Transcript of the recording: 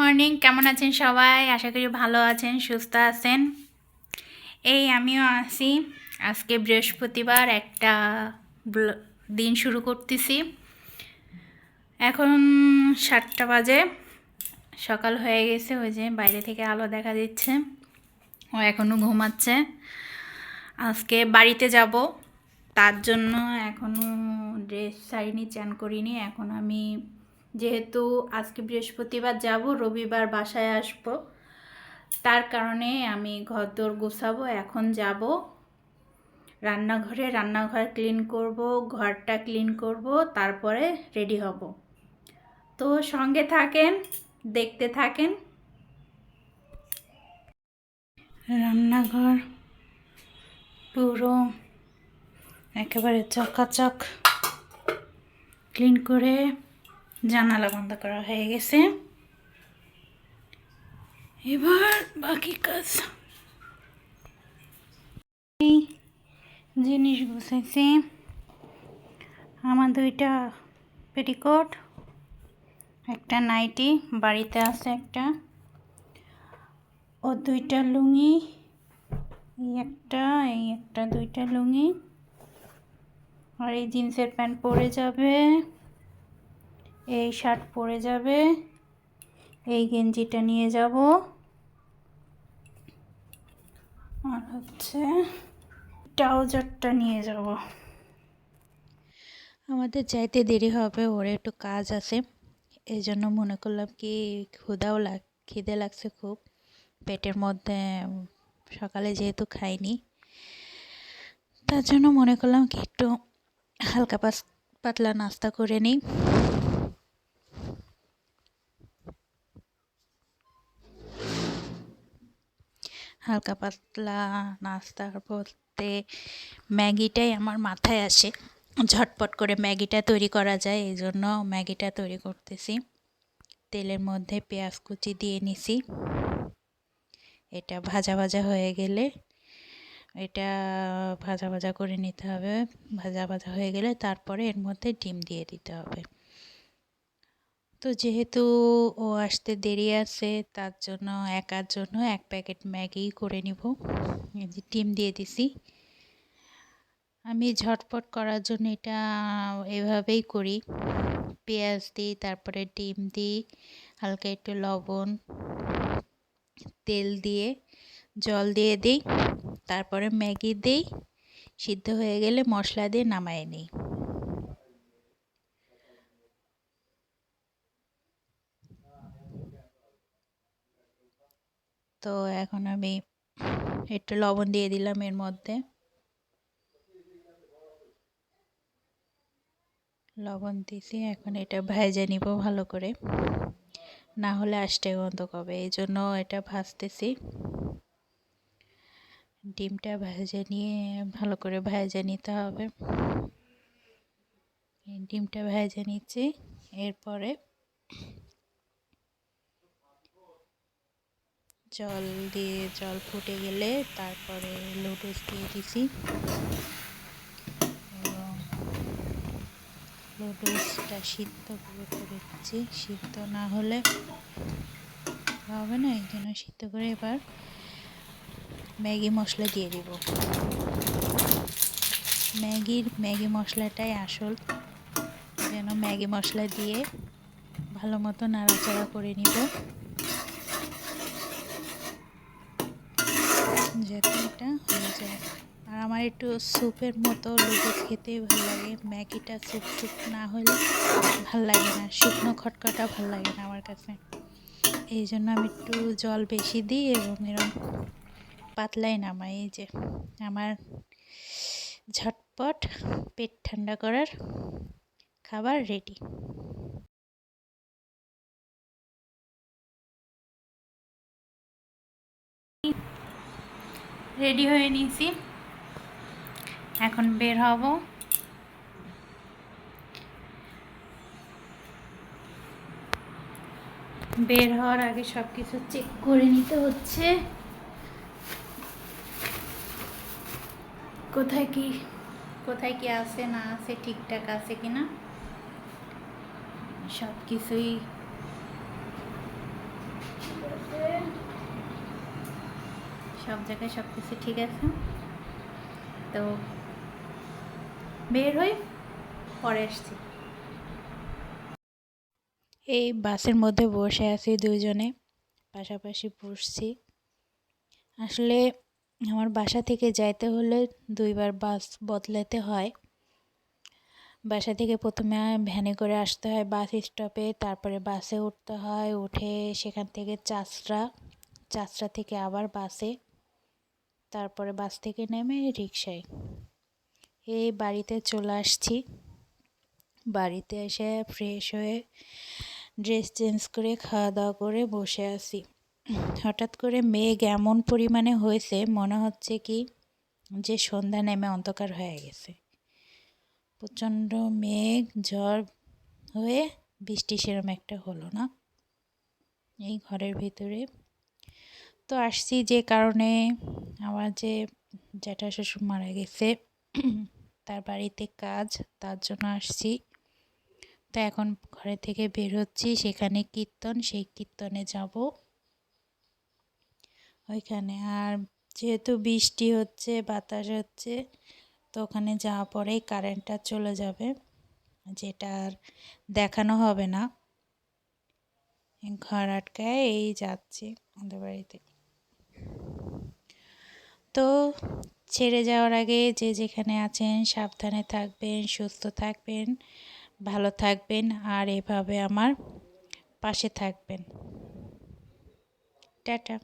Morning, কেমন আছেন সবাই? আশা করি ভালো আছেন, সুস্থ আছেন। এই আমিও আছি। আজকে বৃহস্পতিবার, একটা দিন শুরু করতেছি। এখন 7টা বাজে, সকাল হয়ে গেছে। ওই যে বাইরে থেকে আলো দেখা দিচ্ছে। ও এখনও ঘুমাচ্ছে। আজকে বাড়িতে যাব, তার জন্য এখনও ড্রেস সারিনি, চান করিনি। এখন আমি যেহেতু আজকে বৃহস্পতিবার যাব, রবিবার বাসায় আসব, তার কারণে আমি ঘরদোর গোছাবো। এখন যাব রান্নাঘর ক্লিন করব, ঘরটা ক্লিন করব, তারপরে রেডি হব। তো সঙ্গে থাকেন, দেখতে থাকেন। রান্নাঘর পুরো একেবারে চকাচক ক্লিন করে জানালা বন্ধ করা হয়ে গেছে। এবার বাকি কাজ। এই জিনিস গুছাইছি। আমার 2টা পেটিকোট, একটা নাইটি বাড়িতে আছে, একটা ও 2টা লুঙ্গি, এই একটা 2টা লুঙ্গি, আর এই জিন্সের প্যান্ট পরে যাবে, এই শার্ট পরে যাবে, এই গেঞ্জিটা নিয়ে যাব, আর হচ্ছে ট্রাউজারটা নিয়ে যাব। আমাদের যাইতে দেরি হবে, ওর একটু কাজ আছে। এই জন্য মনে করলাম কি খিদে লাগছে খুব পেটের মধ্যে, সকালে যেহেতু খাইনি, তার জন্য মনে করলাম কি একটু হালকা পাতলা নাস্তা করে নিই। হালকা পাতলা নাস্তা বলতে ম্যাগিটাই আমার মাথায় আসে, ঝটপট করে ম্যাগিটা তৈরি করা যায়, এই জন্য ম্যাগিটা তৈরি করতেছি। তেলের মধ্যে পেঁয়াজ কুচি দিয়ে নিছি। এটা ভাজা ভাজা হয়ে গেলে, এটা ভাজা ভাজা করে নিতে হবে। ভাজা ভাজা হয়ে গেলে তারপরে এর মধ্যে ডিম দিয়ে দিতে হবে। তো যেহেতু ও আসতে দেরি আছে, তার জন্য একার জন্য 1 প্যাকেট ম্যাগি করে নিব। এই যে ডিম দিয়ে দিছি। আমি ঝটপট করার জন্য এটা এভাবেই করি। পেঁয়াজ দিই, তারপরে ডিম দিই, হালকা একটু লবণ, তেল দিয়ে জল দিয়ে দিই, তারপরে ম্যাগি দিই, সিদ্ধ হয়ে গেলে মশলা দিয়ে নামায় নিই। তো এখন আমি একটু লবণ দিয়ে দিলাম এর মধ্যে, লবণ দিয়েছি। এখন এটা ভেজে নিব ভালো করে, না হলে আষ্টে গন্ধ হবে, এই জন্য এটা ভাজতেছি। ডিমটা ভেজে নিয়ে ভালো করে ভেজে নিতে হবে। ডিমটা ভেজে নিচ্ছি। এরপরে জল ফুটে গেলে তারপরে নুডলস দিয়ে দিছি এবং নুডলসটা সিদ্ধ করে দিচ্ছি। সিদ্ধ না হলে হবে না, এই জন্য সিদ্ধ করে এবার ম্যাগি মশলা দিয়ে দিব। ম্যাগি মশলাটাই আসল, যেন ম্যাগি মশলা দিয়ে ভালো মতো নাড়াচাড়া করে নিব, যাতে এটা হয়ে যায়। আর আমার একটু স্যুপের মতো নুডলস খেতে ভালো লাগে। ম্যাগিটা স্যুপ না হলে ভাল লাগে না, শুকনো খটখটা ভাল লাগে না আমার কাছে। এই জন্য আমি একটু জল বেশি দিই এবং এরকম পাতলাই নামাই। এই যে আমার ঝটপট পেট ঠান্ডা করার খাবার রেডি। রেডি হয়ে নিয়েছি, এখন বের হব। বের হওয়ার আগে সব কিছু চেক করে নিতে হচ্ছে, কোথায় কি আছে না আছে, ঠিকঠাক আছে কিনা সব কিছুই সব জায়গায় সব কিছু ঠিক আছে। তো বের হই, পরে আসছি। এই বাসের মধ্যে বসে আছি, দুইজনে পাশাপাশি বসছি। আসলে আমার বাসা থেকে যাইতে হলে দুইবার বাস বদলাতে হয়। বাসা থেকে প্রথমে ভ্যানে করে আসতে হয় বাস স্টপে, তারপরে বাসে উঠতে হয়, উঠে সেখান থেকে চাচড়া থেকে আবার বাসে, তারপরে বাস থেকে নেমে রিকশায় এই বাড়িতে চলে আসছি। বাড়িতে এসে ফ্রেশ হয়ে ড্রেস চেঞ্জ করে খাওয়া দাওয়া করে বসে আছি। হঠাৎ করে মেঘ এমন পরিমাণে হয়েছে, মনে হচ্ছে কি যে সন্ধ্যা নেমে অন্ধকার হয়ে গেছে। প্রচণ্ড মেঘ ঝড় হয়ে বৃষ্টি সেরম একটা হলো না এই ঘরের ভিতরে। তো আসছি যে কারণে, আমার যে জ্যাঠা শ্বশুর মারা গেছে, তার বাড়িতে কাজ, তার জন্য আসছি। তো এখন ঘরে থেকে বের হচ্ছি, সেখানে কীর্তন, সেই কীর্তনে যাব ওইখানে। আর যেহেতু বৃষ্টি হচ্ছে, বাতাস হচ্ছে, তো ওখানে যাওয়া পরেই কারেন্টটা চলে যাবে, যেটা আর দেখানো হবে না। ঘর আটকায় এই যাচ্ছি আমাদের বাড়িতে। তো ছেড়ে যাওয়ার আগে যে যেখানে আছেন সাবধানে থাকবেন, সুস্থ থাকবেন, ভালো থাকবেন, আর এভাবে আমার পাশে থাকবেন। টাটা।